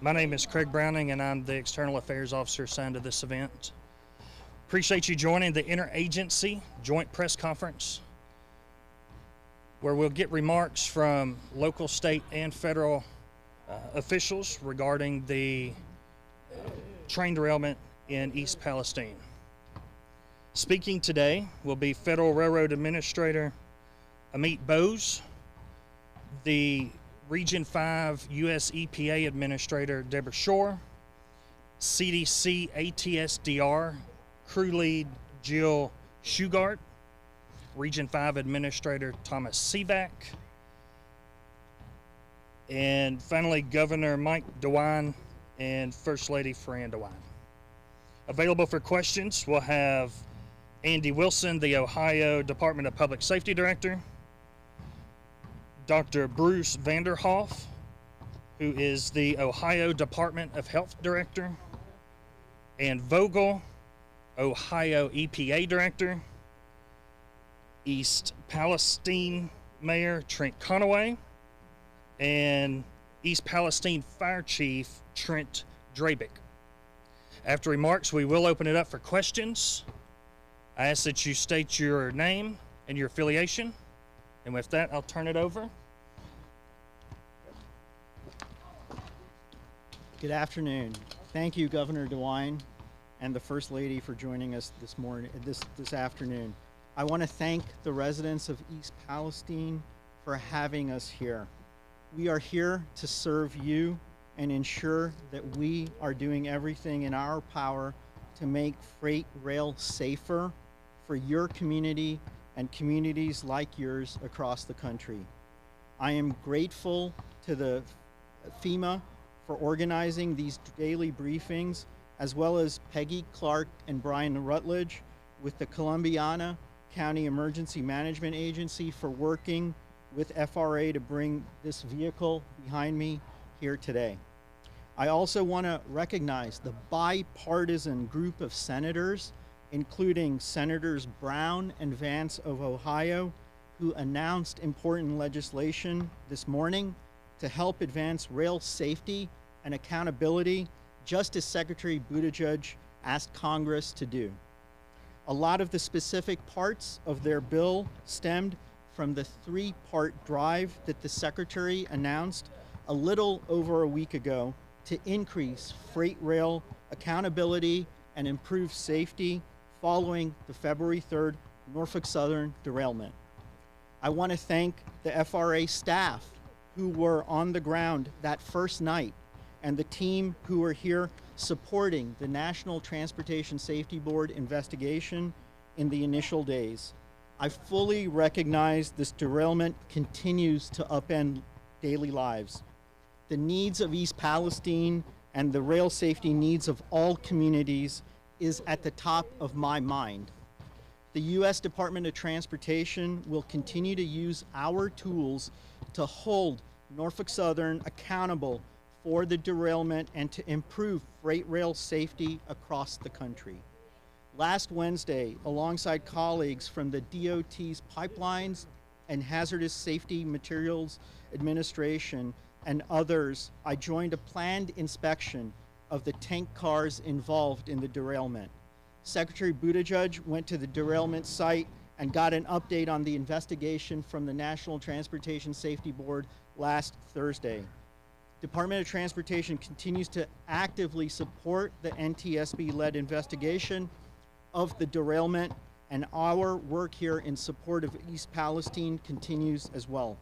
My name is Craig Browning, and I'm the External Affairs Officer assigned to this event. Appreciate you joining the Interagency Joint Press Conference, where we'll get remarks from local, state, and federal officials regarding the train derailment in East Palestine. Speaking today will be Federal Railroad Administrator Amit Bose, the Region 5 U.S. EPA Administrator Debra, CDC ATSDR Crew Lead Jill Shugart, Region 5 Administrator Thomas Sivak, and finally Governor Mike DeWine and First Lady Fran DeWine. Available for questions, we'll have Andy Wilson, the Ohio Department of Public Safety Director, Dr. Bruce Vanderhoff, who is the Ohio Department of Health Director, and Vogel, Ohio EPA Director, East Palestine Mayor Trent Conaway, and East Palestine Fire Chief Trent Drabick. After remarks, we will open it up for questions. I ask that you state your name and your affiliation. And with that, I'll turn it over. Good afternoon. Thank you, Governor DeWine and the First Lady for joining us this afternoon. I want to thank the residents of East Palestine for having us here. We are here to serve you and ensure that we are doing everything in our power to make freight rail safer for your community and communities like yours across the country. I am grateful to the FEMA for organizing these daily briefings, as well as Peggy Clark and Brian Rutledge with the Columbiana County Emergency Management Agency for working with FRA to bring this vehicle behind me here today. I also want to recognize the bipartisan group of senators, including Senators Brown and Vance of Ohio, who announced important legislation this morning to help advance rail safety and accountability, just as Secretary Buttigieg asked Congress to do. A lot of the specific parts of their bill stemmed from the three-part drive that the Secretary announced a little over a week ago to increase freight rail accountability and improve safety following the February 3rd Norfolk Southern derailment. I want to thank the FRA staff who were on the ground that first night and the team who were here supporting the National Transportation Safety Board investigation in the initial days. I fully recognize this derailment continues to upend daily lives. The needs of East Palestine and the rail safety needs of all communities is at the top of my mind. The U.S. Department of Transportation will continue to use our tools to hold Norfolk Southern accountable for the derailment and to improve freight rail safety across the country. Last Wednesday, alongside colleagues from the DOT's Pipelines and Hazardous Safety Materials Administration and others, I joined a planned inspection of the tank cars involved in the derailment. Secretary Buttigieg went to the derailment site and got an update on the investigation from the National Transportation Safety Board last Thursday. Department of Transportation continues to actively support the NTSB-led investigation of the derailment, and our work here in support of East Palestine continues as well.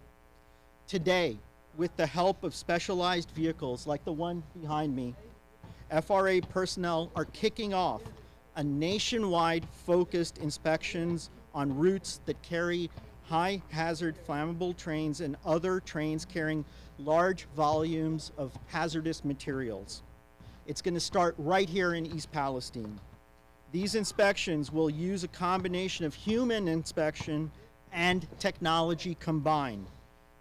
Today, with the help of specialized vehicles like the one behind me, FRA personnel are kicking off a nationwide focused inspections on routes that carry high hazard flammable trains and other trains carrying large volumes of hazardous materials. It's going to start right here in East Palestine. These inspections will use a combination of human inspection and technology combined.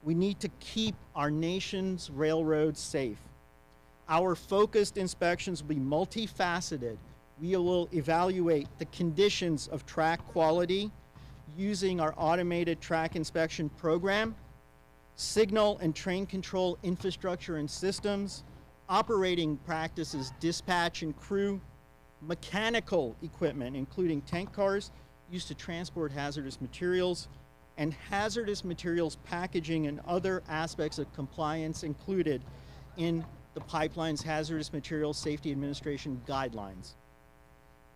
We need to keep our nation's railroads safe. Our focused inspections will be multifaceted. We will evaluate the conditions of track quality using our automated track inspection program, signal and train control infrastructure and systems, operating practices, dispatch and crew, mechanical equipment, including tank cars used to transport hazardous materials, and hazardous materials packaging and other aspects of compliance included in the pipeline's Hazardous Materials Safety Administration guidelines.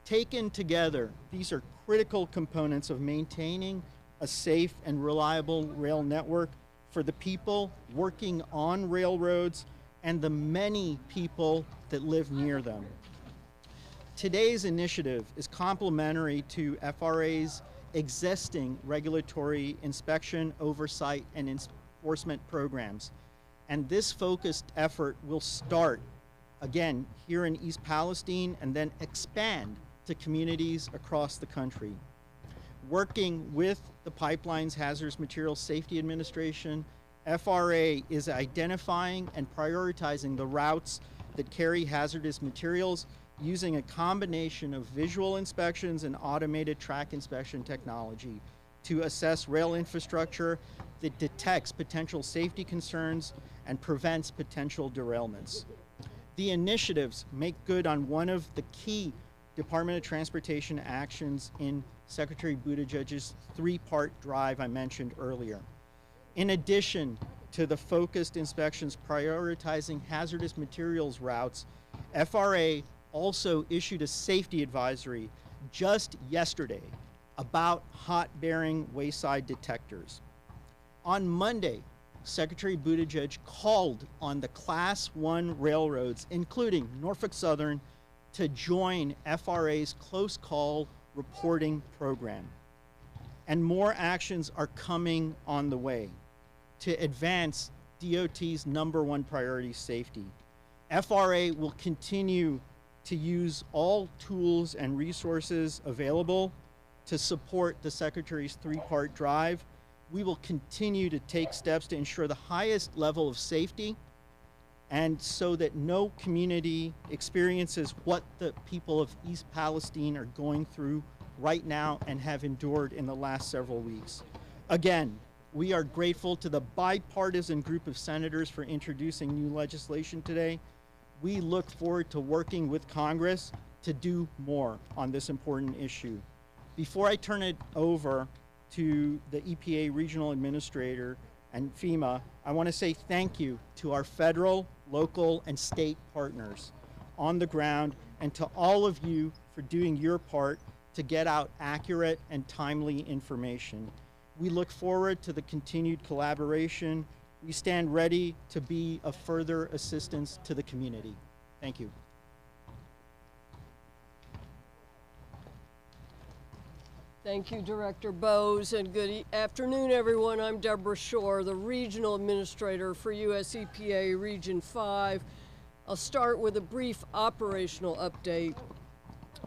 Taken together, these are critical components of maintaining a safe and reliable rail network for the people working on railroads and the many people that live near them. Today's initiative is complementary to FRA's existing regulatory inspection, oversight, and enforcement programs. And this focused effort will start, again, here in East Palestine and then expand to communities across the country. Working with the Pipeline's Hazardous Materials Safety Administration, FRA is identifying and prioritizing the routes that carry hazardous materials using a combination of visual inspections and automated track inspection technology to assess rail infrastructure that detects potential safety concerns and prevents potential derailments. The initiatives make good on one of the key Department of Transportation actions in Secretary Buttigieg's three-part drive I mentioned earlier. In addition to the focused inspections prioritizing hazardous materials routes, FRA also issued a safety advisory just yesterday about hot-bearing wayside detectors. On Monday, Secretary Buttigieg called on the Class 1 railroads, including Norfolk Southern, to join FRA's close call reporting program. And more actions are coming on the way to advance DOT's #1 priority, safety. FRA will continue to use all tools and resources available to support the Secretary's three-part drive. We will continue to take steps to ensure the highest level of safety and so that no community experiences what the people of East Palestine are going through right now and have endured in the last several weeks. Again, we are grateful to the bipartisan group of senators for introducing new legislation today. We look forward to working with Congress to do more on this important issue. Before I turn it over to the EPA Regional Administrator and FEMA, I want to say thank you to our federal, local, and state partners on the ground and to all of you for doing your part to get out accurate and timely information. We look forward to the continued collaboration. We stand ready to be of further assistance to the community. Thank you. Thank you, Director Bose, and good afternoon, everyone. I'm Debra Shore, the Regional Administrator for US EPA Region 5. I'll start with a brief operational update.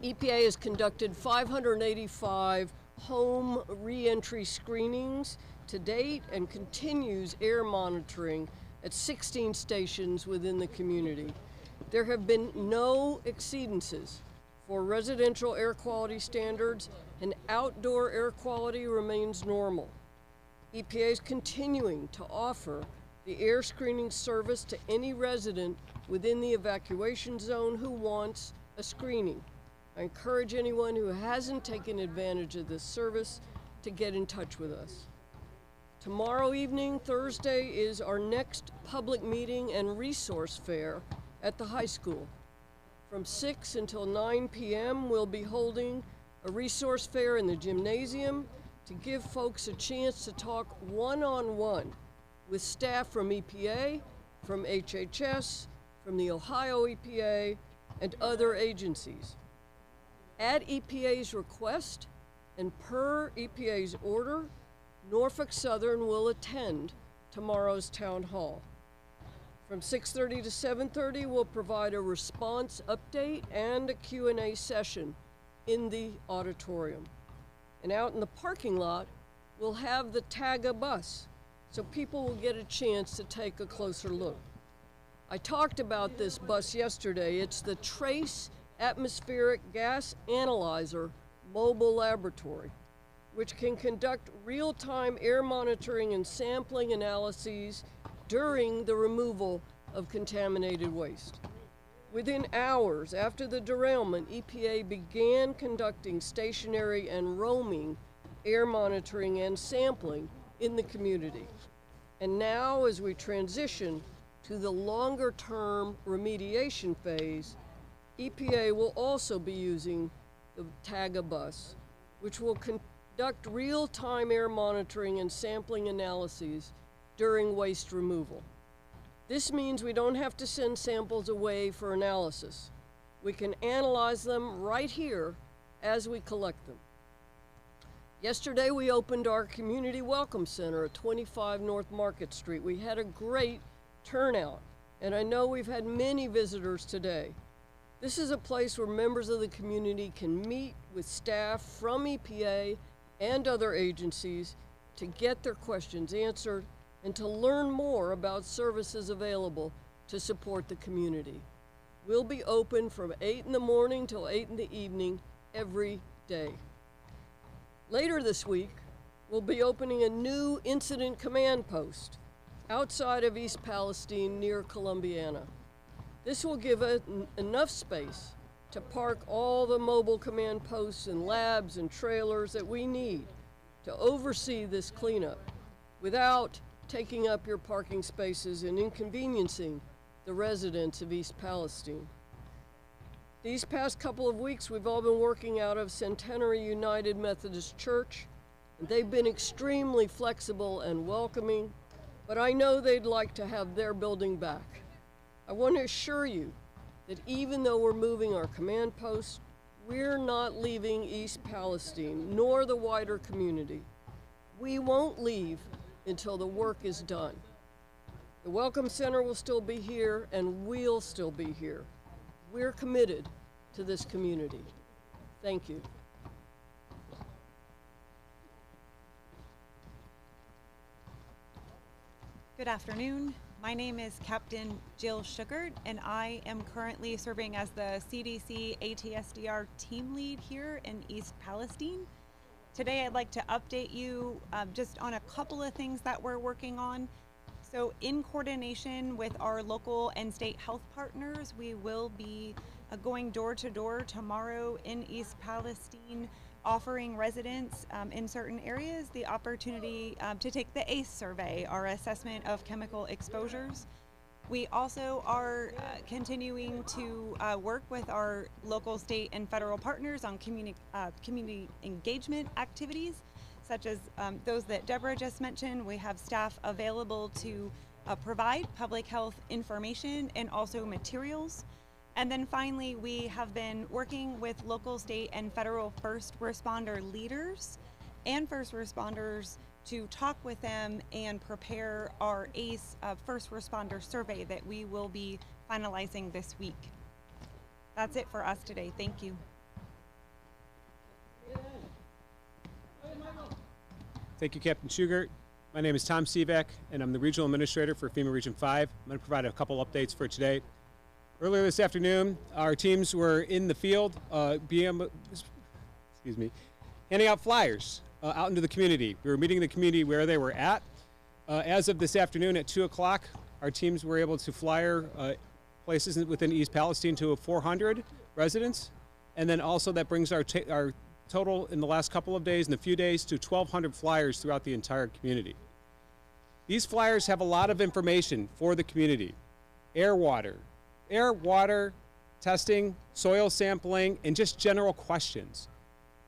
EPA has conducted 585 home re-entry screenings to date and continues air monitoring at 16 stations within the community. There have been no exceedances for residential air quality standards, and outdoor air quality remains normal. EPA is continuing to offer the air screening service to any resident within the evacuation zone who wants a screening. I encourage anyone who hasn't taken advantage of this service to get in touch with us. Tomorrow evening, Thursday, is our next public meeting and resource fair at the high school. From 6 until 9 p.m., we'll be holding a resource fair in the gymnasium to give folks a chance to talk one-on-one with staff from EPA, from HHS, from the Ohio EPA, and other agencies. At EPA's request and per EPA's order, Norfolk Southern will attend tomorrow's town hall. From 6:30 to 7:30, we'll provide a response update and a Q&A session in the auditorium. And out in the parking lot, we'll have the TAGA bus, so people will get a chance to take a closer look. I talked about this bus yesterday. It's the Trace Atmospheric Gas Analyzer Mobile Laboratory, which can conduct real-time air monitoring and sampling analyses during the removal of contaminated waste. Within hours after the derailment, EPA began conducting stationary and roaming air monitoring and sampling in the community. And now, as we transition to the longer-term remediation phase, EPA will also be using the TAGA bus, which will conduct real-time air monitoring and sampling analyses during waste removal. This means we don't have to send samples away for analysis. We can analyze them right here as we collect them. Yesterday, we opened our Community Welcome Center at 25 North Market Street. We had a great turnout, and I know we've had many visitors today. This is a place where members of the community can meet with staff from EPA and other agencies to get their questions answered and to learn more about services available to support the community. We'll be open from 8 in the morning till 8 in the evening every day. Later this week, we'll be opening a new incident command post outside of East Palestine near Columbiana. This will give us enough space to park all the mobile command posts and labs and trailers that we need to oversee this cleanup without taking up your parking spaces and inconveniencing the residents of East Palestine. These past couple of weeks, we've all been working out of Centenary United Methodist Church, and they've been extremely flexible and welcoming, but I know they'd like to have their building back. I want to assure you that even though we're moving our command posts, we're not leaving East Palestine, nor the wider community. We won't leave until the work is done. The Welcome Center will still be here, and we'll still be here. We're committed to this community. Thank you. Good afternoon. My name is Captain Jill Shugart, and I am currently serving as the CDC ATSDR team lead here in East Palestine. Today I'd like to update you just on a couple of things that we're working on. So in coordination with our local and state health partners, we will be going door to door tomorrow in East Palestine, offering residents in certain areas the opportunity to take the ACE survey, our assessment of chemical exposures. We also are continuing to work with our local, state, and federal partners on community engagement activities, such as those that Debra just mentioned. We have staff available to provide public health information and also materials. And then finally, we have been working with local, state, and federal first responder leaders and first responders to talk with them and prepare our ACE first responder survey that we will be finalizing this week. That's it for us today. Thank you. Thank you, Captain Shugart. My name is Tom Sivak, and I'm the Regional Administrator for FEMA Region 5. I'm going to provide a couple updates for today. Earlier this afternoon, our teams were in the field, handing out flyers out into the community. We were meeting the community where they were at. As of this afternoon at 2 o'clock, our teams were able to flyer places within East Palestine to 400 residents. And then also that brings our total in the last couple of days, in a few days, to 1,200 flyers throughout the entire community. These flyers have a lot of information for the community. Air, water testing, soil sampling, and just general questions.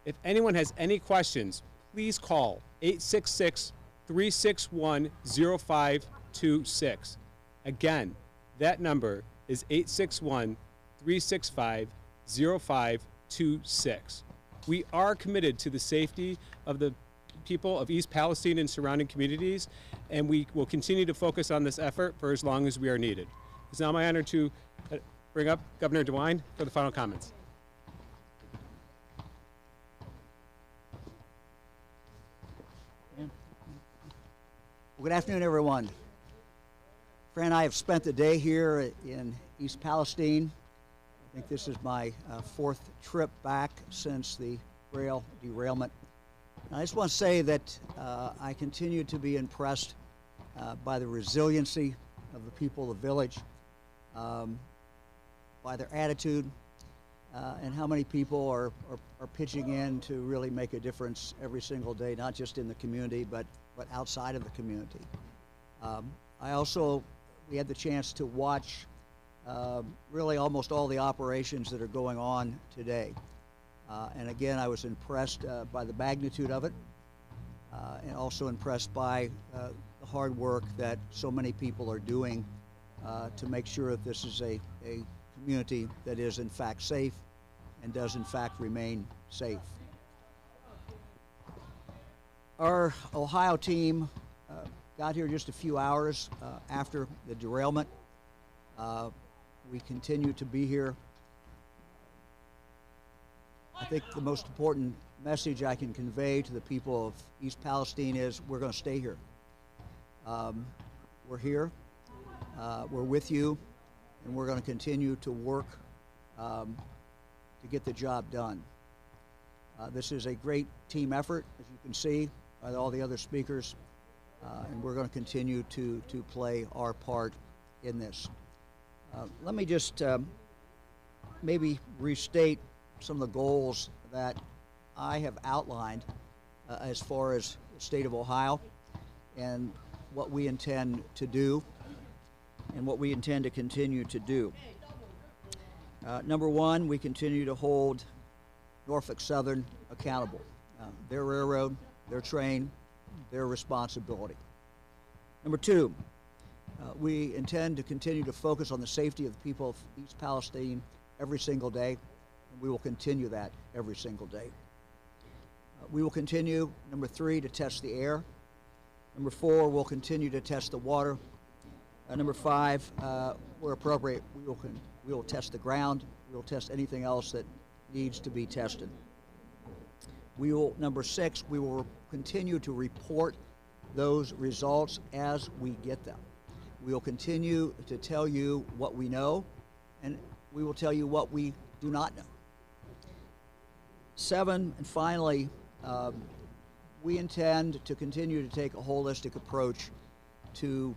If anyone has any questions, please call 866-361-0526. Again, that number is 861-365-0526. We are committed to the safety of the people of East Palestine and surrounding communities, and we will continue to focus on this effort for as long as we are needed. It's now my honor to bring up Governor DeWine for the final comments. Well, good afternoon, everyone. Fran and I have spent the day here in East Palestine. I think this is my fourth trip back since the rail derailment. And I just want to say that I continue to be impressed by the resiliency of the people of the village. by their attitude, and how many people are pitching in to really make a difference every single day, not just in the community, but outside of the community. We had the chance to watch really almost all the operations that are going on today. And again, I was impressed by the magnitude of it, and also impressed by the hard work that so many people are doing to make sure that this is a community that is in fact safe and does in fact remain safe. Our Ohio team got here just a few hours after the derailment. We continue to be here. I think the most important message I can convey to the people of East Palestine is we're going to stay here. We're here, we're with you, and we're going to continue to work to get the job done. This is a great team effort, as you can see by all the other speakers, and we're going to continue to play our part in this. Let me just maybe restate some of the goals that I have outlined as far as the state of Ohio and what we intend to do and what we intend to continue to do. Number one, we continue to hold Norfolk Southern accountable. Their railroad, their train, their responsibility. Number two, we intend to continue to focus on the safety of the people of East Palestine every single day, and we will continue that every single day. We will continue, number three, to test the air. Number four, we'll continue to test the water. Number five, where appropriate, we will test the ground. We will test anything else that needs to be tested. Number six, we will continue to report those results as we get them. We will continue to tell you what we know, and we will tell you what we do not know. Seven, and finally, we intend to continue to take a holistic approach to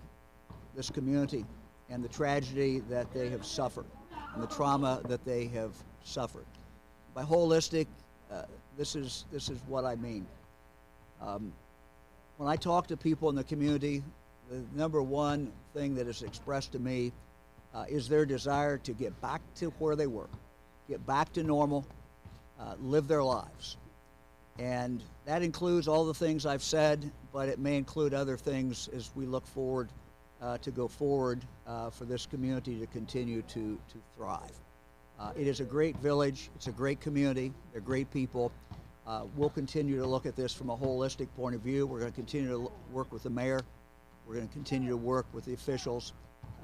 this community and the tragedy that they have suffered and the trauma that they have suffered. By holistic, this is what I mean. When I talk to people in the community, the number one thing that is expressed to me is their desire to get back to where they were, get back to normal, live their lives. And that includes all the things I've said, but it may include other things as we look forward to go forward for this community to continue to thrive. It is a great village. It's a great community. They're great people. We'll continue to look at this from a holistic point of view. We're going to continue to work with the mayor. We're going to continue to work with the officials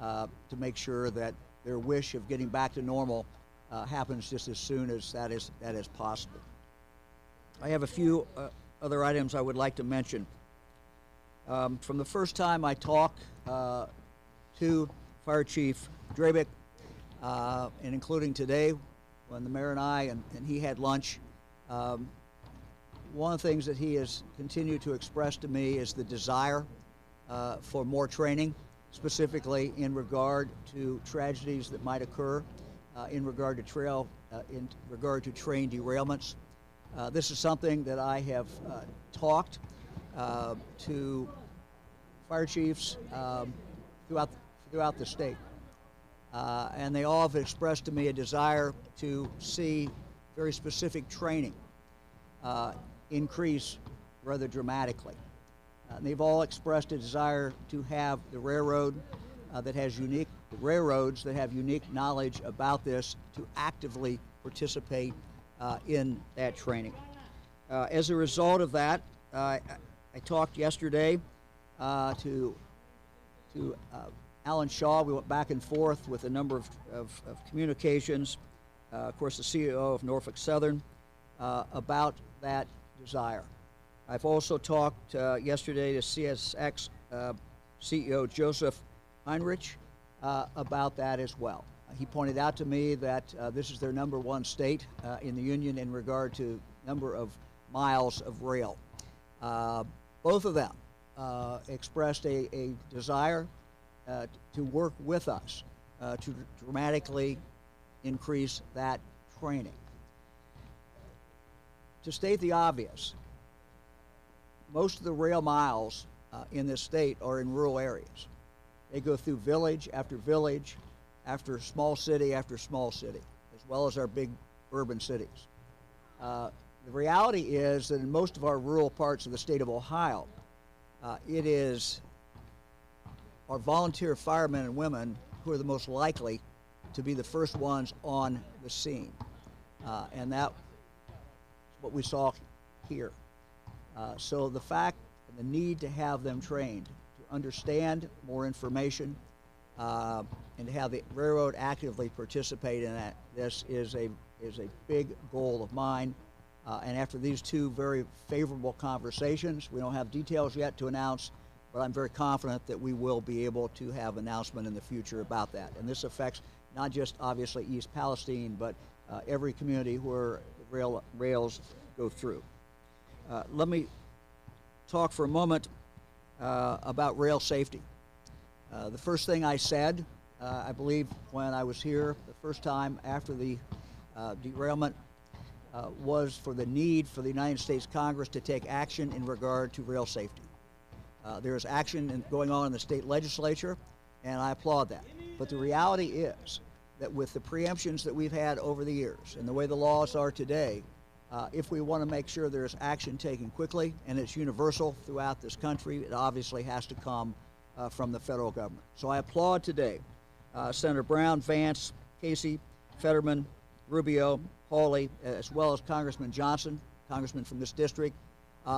to make sure that their wish of getting back to normal happens just as soon as that is possible. I have a few other items I would like to mention. From the first time I talked to Fire Chief Debra, and including today when the mayor and I and he had lunch, one of the things that he has continued to express to me is the desire for more training, specifically in regard to tragedies that might occur, in regard to train derailments. This is something that I have talked to fire chiefs throughout the state, and they all have expressed to me a desire to see very specific training increase rather dramatically. They've all expressed a desire to have the railroads that have unique knowledge about this to actively participate in that training. As a result of that, I talked yesterday to Alan Shaw. We went back and forth with a number of communications, of course the CEO of Norfolk Southern, about that desire. I've also talked yesterday to CSX CEO Joseph Heinrich about that as well. He pointed out to me that this is their number one state in the union in regard to number of miles of rail. Both of them expressed a desire to work with us to dramatically increase that training. To state the obvious, most of the rail miles in this state are in rural areas. They go through village after small city, as well as our big urban cities. The reality is that in most of our rural parts of the state of Ohio, it is our volunteer firemen and women who are the most likely to be the first ones on the scene. And that's what we saw here. So the fact and the need to have them trained, to understand more information, and to have the railroad actively participate in that, this is a big goal of mine. And after these two very favorable conversations, we don't have details yet to announce, but I'm very confident that we will be able to have announcement in the future about that. And this affects not just obviously East Palestine, but every community where rails go through. Let me talk for a moment about rail safety. The first thing I said, I believe when I was here the first time after the derailment, was for the need for the United States Congress to take action in regard to rail safety. There is action going on in the state legislature, and I applaud that. But the reality is that with the preemptions that we've had over the years and the way the laws are today, if we want to make sure there's action taken quickly and it's universal throughout this country, it obviously has to come from the federal government. So I applaud today Senator Brown, Vance, Casey, Fetterman, Rubio, Hawley, as well as Congressman Johnson, congressman from this district,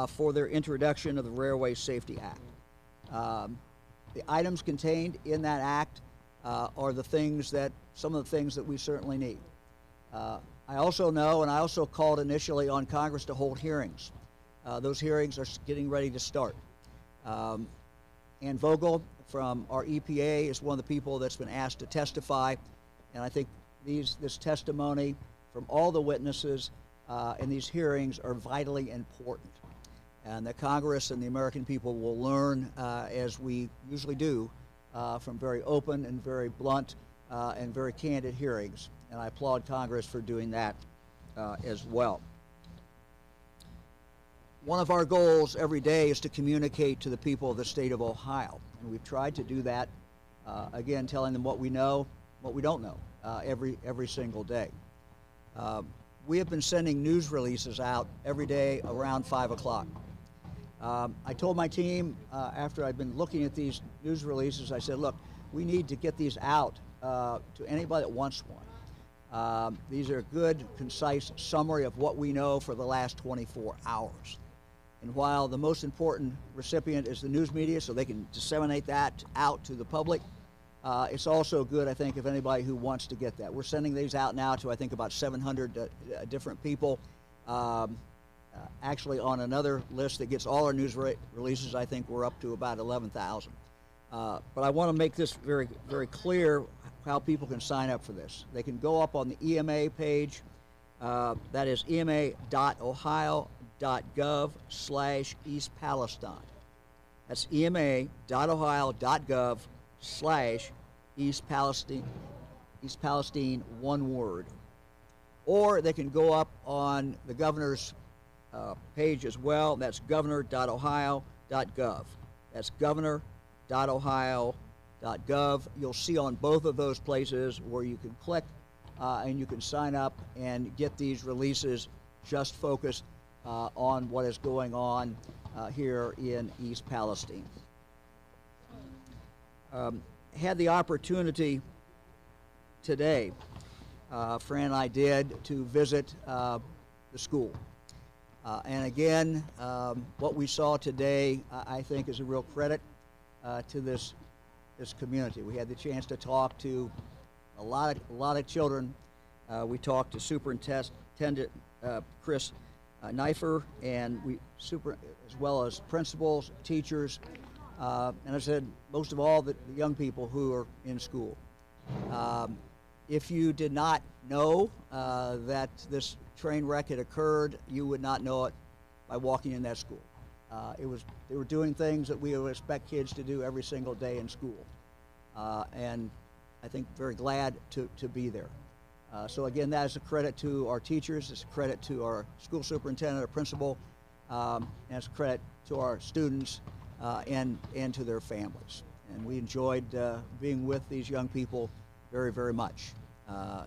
for their introduction of the Railway Safety Act. The items contained in that act are some of the things that we certainly need. I also know, and I also called initially on Congress to hold hearings. Those hearings are getting ready to start. Ann Vogel from our EPA is one of the people that's been asked to testify, and I think this testimony from all the witnesses in these hearings are vitally important, and that Congress and the American people will learn, as we usually do, from very open and very blunt and very candid hearings, and I applaud Congress for doing that as well. One of our goals every day is to communicate to the people of the state of Ohio, and we've tried to do that, again, telling them what we know, what we don't know, every single day. We have been sending news releases out every day around 5 o'clock. I told my team after I'd been looking at these news releases, I said, look, we need to get these out to anybody that wants one. These are a good, concise summary of what we know for the last 24 hours. And while the most important recipient is the news media, so they can disseminate that out to the public, it's also good, I think, if anybody who wants to get that. We're sending these out now to, I think, about 700 different people. Actually, on another list that gets all our news releases, I think we're up to about 11,000. But I want to make this very, very clear how people can sign up for this. They can go up on the EMA page. That is ema.ohio.gov/East Palestine. That's ema.ohio.gov/East Palestine, one word. Or they can go up on the governor's page as well. That's governor.ohio.gov. That's governor.ohio.gov. You'll see on both of those places where you can click and you can sign up and get these releases just focused on what is going on here in East Palestine. Had the opportunity today, Fran and I did, to visit the school. And again, what we saw today, I think, is a real credit to this community. We had the chance to talk to a lot of children. We talked to Superintendent Chris Neifer, and as well as principals, teachers, and I said, most of all, the young people who are in school. If you did not know that this train wreck had occurred, you would not know it by walking in that school. They were doing things that we would expect kids to do every single day in school. And I think, very glad to be there. So again, that is a credit to our teachers, it's a credit to our school superintendent, our principal, and it's a credit to our students and to their families. And we enjoyed being with these young people very, very much.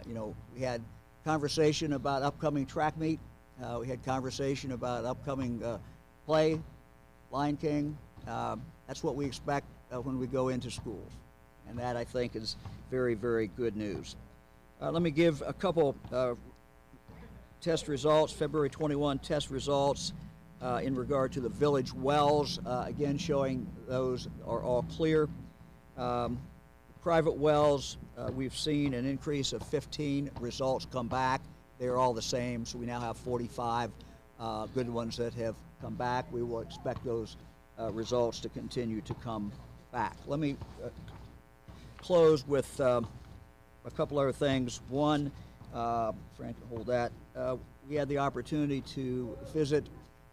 You know, we had conversation about upcoming track meet. We had conversation about upcoming play, Lion King. That's what we expect when we go into schools. And that, I think, is very, very good news. Let me give a couple test results, February 21 test results in regard to the village wells, again showing those are all clear. Private wells, we've seen an increase of 15 results come back. They're all the same, so we now have 45 good ones that have come back. We will expect those results to continue to come back. Let me close with a couple other things. One, Fran can hold that. We had the opportunity to visit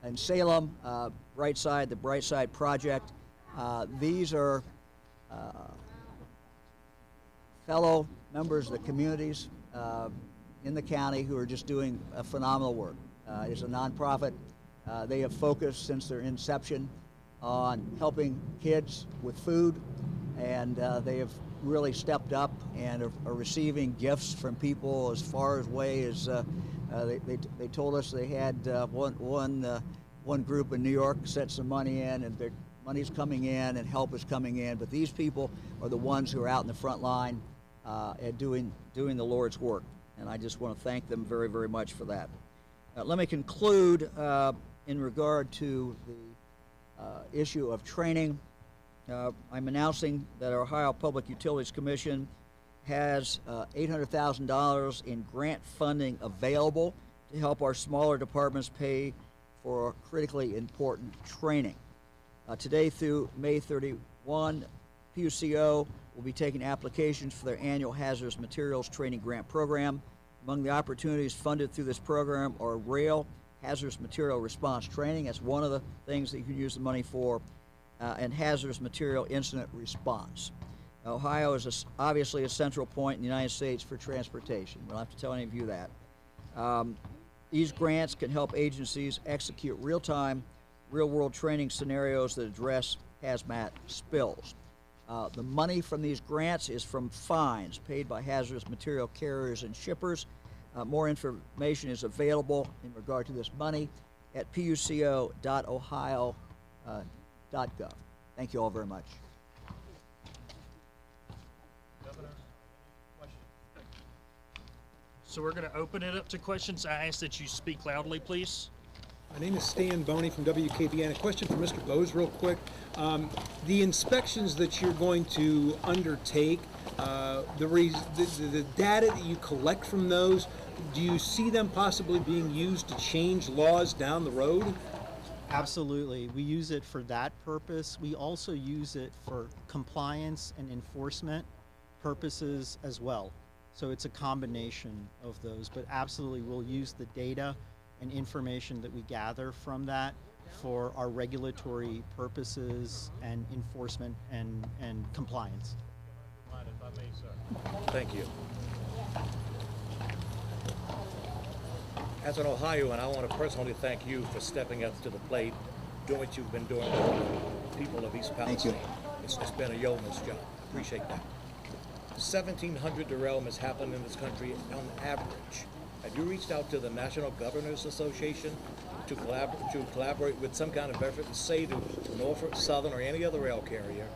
in Salem, the Brightside Project. These are fellow members of the communities in the county who are just doing a phenomenal work. It's a nonprofit. They have focused since their inception on helping kids with food, and they have really stepped up and are receiving gifts from people as far away as they told us they had one group in New York set some money in, and their money's coming in and help is coming in. But these people are the ones who are out in the front line and doing the Lord's work, and I just want to thank them very, very much for that. Let me conclude in regard to the issue of training. I'm announcing that our Ohio Public Utilities Commission has $800,000 in grant funding available to help our smaller departments pay for critically important training. Today through May 31, PUCO will be taking applications for their annual hazardous materials training grant program. Among the opportunities funded through this program are rail hazardous material response training. That's one of the things that you can use the money for, and hazardous material incident response. Ohio is obviously a central point in the United States for transportation. We don't have to tell any of you that. These grants can help agencies execute real-time, real-world training scenarios that address hazmat spills. The money from these grants is from fines paid by hazardous material carriers and shippers. More information is available in regard to this money at puco.ohio.gov. Thank you all very much. So we're going to open it up to questions. I ask that you speak loudly, please. My name is Stan Boney from WKBN. A question for Mr. Bose real quick. The inspections that you're going to undertake, the data that you collect from those, do you see them possibly being used to change laws down the road? Absolutely. We use it for that purpose. We also use it for compliance and enforcement purposes as well. So it's a combination of those, but absolutely we'll use the data and information that we gather from that for our regulatory purposes and enforcement and compliance. Thank you. As an Ohioan, I want to personally thank you for stepping up to the plate, doing what you've been doing for the people of East Palestine. It's been a yeoman's job. Appreciate that. 1,700 derailments happen in this country on average. Have you reached out to the National Governors Association to collaborate with some kind of effort to say to Norfolk, Southern, or any other rail carrier,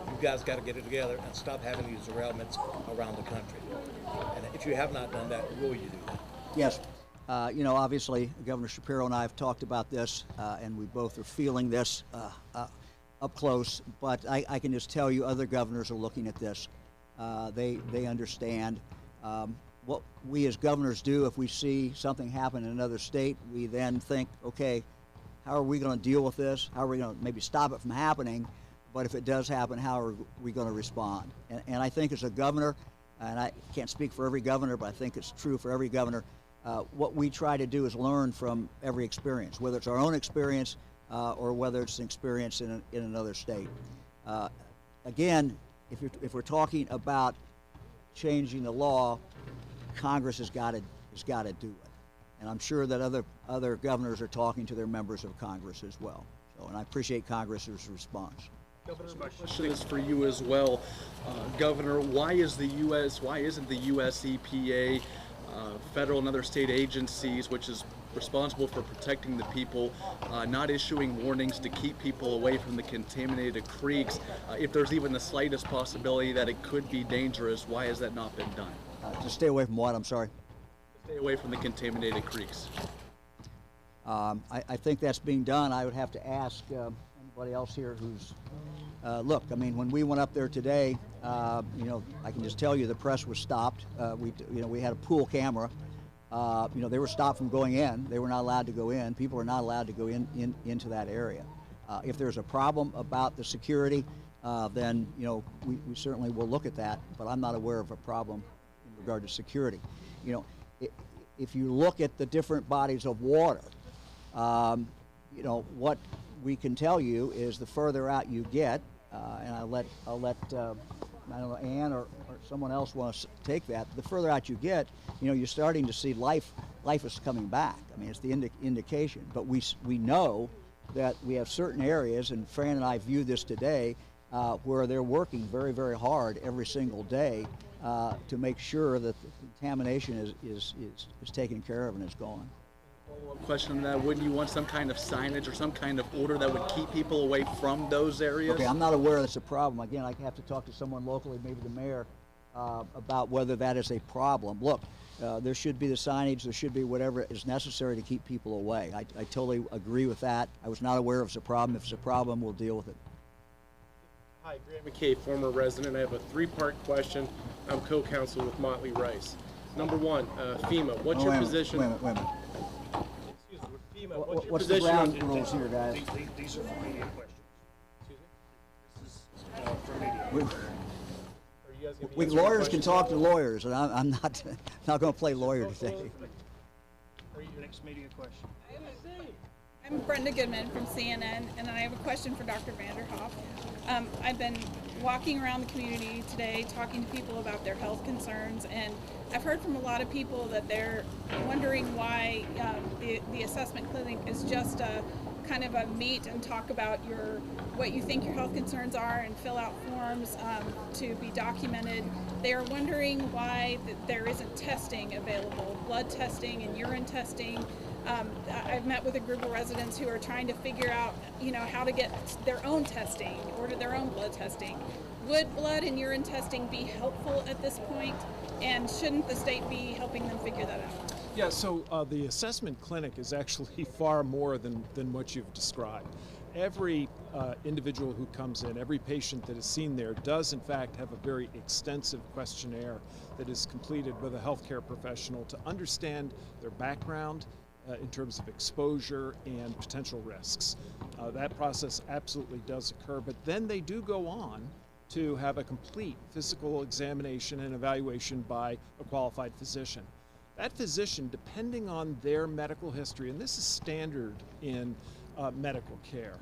you guys got to get it together and stop having these derailments around the country? And if you have not done that, will you do that? Yes. You know, obviously, Governor Shapiro and I have talked about this, and we both are feeling this up close. But I can just tell you other governors are looking at this. They understand. What we as governors do, if we see something happen in another state, we then think, okay, how are we going to deal with this? How are we going to maybe stop it from happening? But if it does happen, how are we going to respond? And I think as a governor, and I can't speak for every governor, but I think it's true for every governor, what we try to do is learn from every experience, whether it's our own experience or whether it's an experience in another state. Again, if we're talking about changing the law, Congress has got to do it. And I'm sure that other governors are talking to their members of Congress as well. So, and I appreciate Congress's response. Governor, my question is for you as well. Governor, why isn't the U.S. EPA, federal and other state agencies, which is responsible for protecting the people, not issuing warnings to keep people away from the contaminated creeks? If there's even the slightest possibility that it could be dangerous, why has that not been done? To stay away from what, I'm sorry? Stay away from the contaminated creeks. I think that's being done. I would have to ask anybody else here who's, look, I mean, when we went up there today, you know, I can just tell you the press was stopped. We had a pool camera. You know, they were stopped from going in. They were not allowed to go in. People are not allowed to go into that area. If there's a problem about the security, then, you know, we certainly will look at that, but I'm not aware of a problem in regard to security. You know, if you look at the different bodies of water, you know, what we can tell you is the further out you get, and I'll let I don't know, Ann or someone else wants to take that. The further out you get, you know, you're starting to see life is coming back. I mean, it's the indication. But we know that we have certain areas, and Fran and I view this today, where they're working very, very hard every single day to make sure that the contamination is taken care of and is gone. Follow-up question on that, wouldn't you want some kind of signage or some kind of order that would keep people away from those areas? Okay, I'm not aware that's a problem. Again, I have to talk to someone locally, maybe the mayor, about whether that is a problem. Look, there should be the signage, there should be whatever is necessary to keep people away. I totally agree with that. I was not aware if it's a problem. If it's a problem, we'll deal with it. Hi, Grant McKay, former resident. I have a three-part question. I'm co-counsel with Motley Rice. Number one, FEMA, what's your position? Wait a minute. Excuse me, FEMA, what's your What's the position on ground rules here, guys? These are for media questions. Excuse me? This is for media. Are you guys gonna be answering Lawyers can questions? talk to lawyers, and I'm not going to play lawyer today. For your next media question. I'm Brenda Goodman from CNN, and I have a question for Dr. Vanderhoff. I've been walking around the community today talking to people about their health concerns, and I've heard from a lot of people that they're wondering why the assessment clinic is just a kind of a meet and talk about what you think your health concerns are and fill out forms to be documented. They are wondering why there isn't testing available, blood testing and urine testing. I've met with a group of residents who are trying to figure out, you know, how to get their own testing, order their own blood testing. Would blood and urine testing be helpful at this point? And shouldn't the state be helping them figure that out? Yeah, so the assessment clinic is actually far more than what you've described. Every individual who comes in, every patient that is seen there does in fact have a very extensive questionnaire that is completed with a healthcare professional to understand their background, in terms of exposure and potential risks. That process absolutely does occur, but then they do go on to have a complete physical examination and evaluation by a qualified physician. That physician, depending on their medical history, and this is standard in medical care,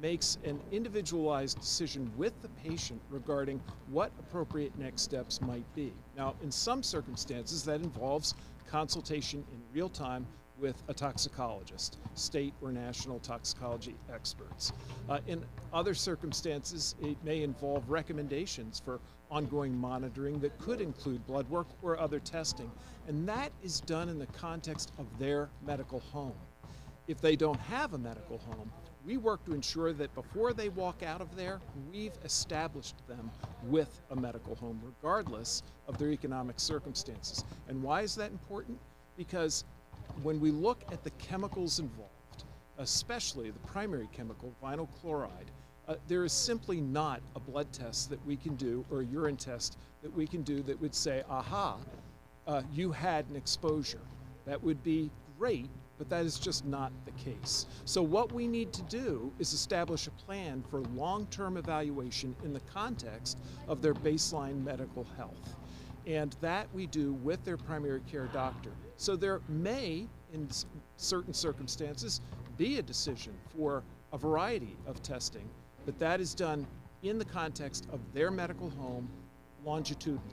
makes an individualized decision with the patient regarding what appropriate next steps might be. Now, in some circumstances, that involves consultation in real time with a toxicologist, state or national toxicology experts. In other circumstances, it may involve recommendations for ongoing monitoring that could include blood work or other testing, and that is done in the context of their medical home. If they don't have a medical home, we work to ensure that before they walk out of there, we've established them with a medical home, regardless of their economic circumstances. And why is that important? Because when we look at the chemicals involved, especially the primary chemical, vinyl chloride, there is simply not a blood test that we can do or a urine test that we can do that would say, aha, you had an exposure. That would be great, but that is just not the case. So what we need to do is establish a plan for long-term evaluation in the context of their baseline medical health. And that we do with their primary care doctor. So there may, in certain circumstances, be a decision for a variety of testing, but that is done in the context of their medical home longitudinally.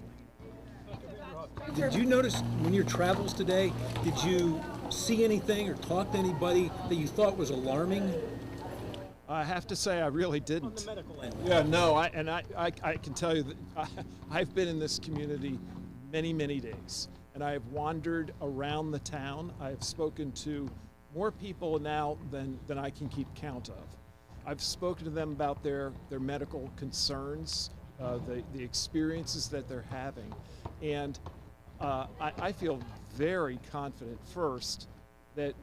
Did you notice when your travels today, did you see anything or talk to anybody that you thought was alarming? I have to say I really didn't. On the medical end. Yeah, no, I can tell you that I've been in this community many, many days, and I have wandered around the town. I have spoken to more people now than I can keep count of. I've spoken to them about their medical concerns, the experiences that they're having, and I feel very confident, first, that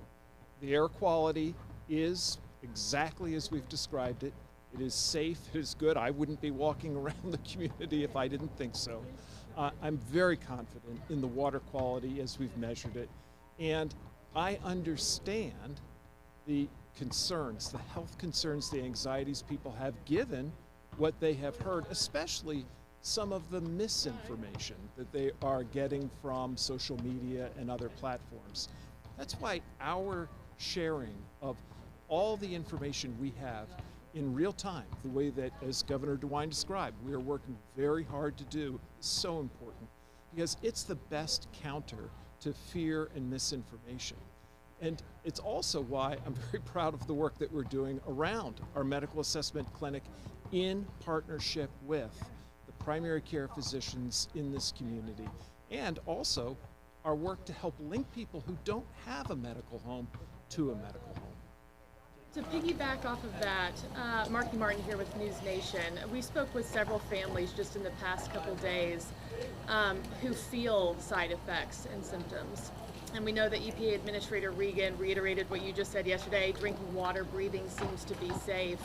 the air quality is exactly as we've described it. It is safe, it is good. I wouldn't be walking around the community if I didn't think so. I'm very confident in the water quality as we've measured it. And I understand the concerns, the health concerns, the anxieties people have given what they have heard, especially some of the misinformation that they are getting from social media and other platforms. That's why our sharing of all the information we have in real time, the way that, as Governor DeWine described, we are working very hard to do, is so important, because it's the best counter to fear and misinformation. And it's also why I'm very proud of the work that we're doing around our medical assessment clinic in partnership with the primary care physicians in this community, and also our work to help link people who don't have a medical home to a medical home. To piggyback off of that, Marky Martin here with News Nation. We spoke with several families just in the past couple days who feel side effects and symptoms. And we know that EPA Administrator Regan reiterated what you just said yesterday, drinking water, breathing seems to be safe.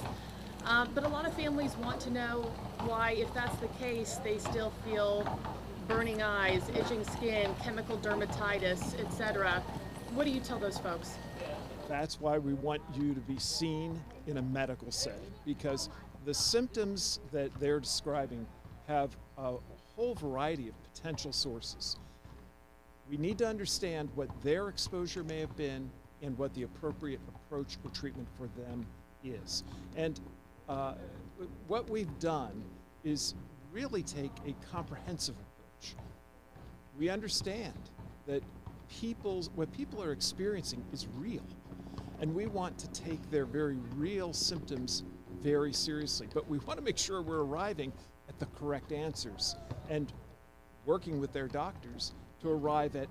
But a lot of families want to know why, if that's the case, they still feel burning eyes, itching skin, chemical dermatitis, etc. What do you tell those folks? That's why we want you to be seen in a medical setting, because the symptoms that they're describing have a whole variety of potential sources. We need to understand what their exposure may have been and what the appropriate approach or treatment for them is. And what we've done is really take a comprehensive approach. We understand that what people are experiencing is real, and we want to take their very real symptoms very seriously, but we want to make sure we're arriving at the correct answers and working with their doctors to arrive at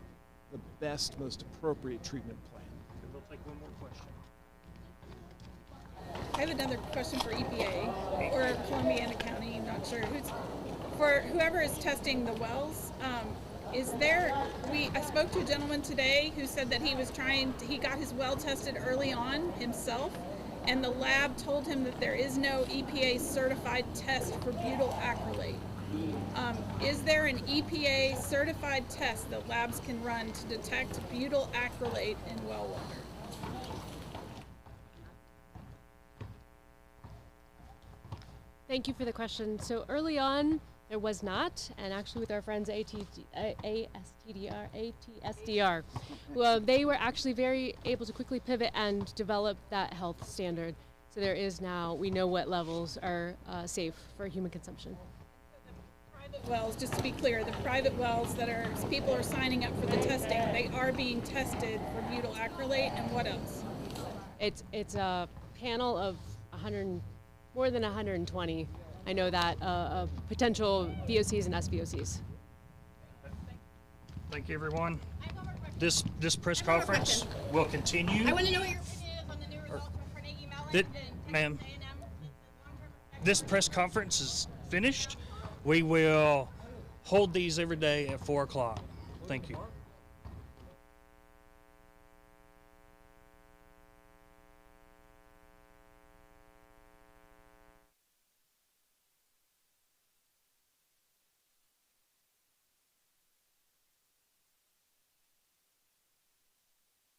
the best, most appropriate treatment plan. We'll take one more question. I have another question for EPA or Columbiana County, I'm not sure who's, for whoever is testing the wells. I spoke to a gentleman today who said that he got his well tested early on himself, and the lab told him that there is no EPA certified test for butyl acrylate. Is there an EPA certified test that labs can run to detect butyl acrylate in well water? Thank you for the question. So early on, there was not, and actually with our friends ATSDR, well, they were actually very able to quickly pivot and develop that health standard. So there is now, we know what levels are safe for human consumption. Private wells, just to be clear, the private wells that people are signing up for the testing, they are being tested for butyl acrylate, and what else? It's a panel of more than 120. I know that potential VOCs and SVOCs. Thank you, everyone. This press conference will continue. I want to know what your opinion is on the new results from Carnegie Mellon. Ma'am, this press conference is finished. We will hold these every day at 4 o'clock. Thank you.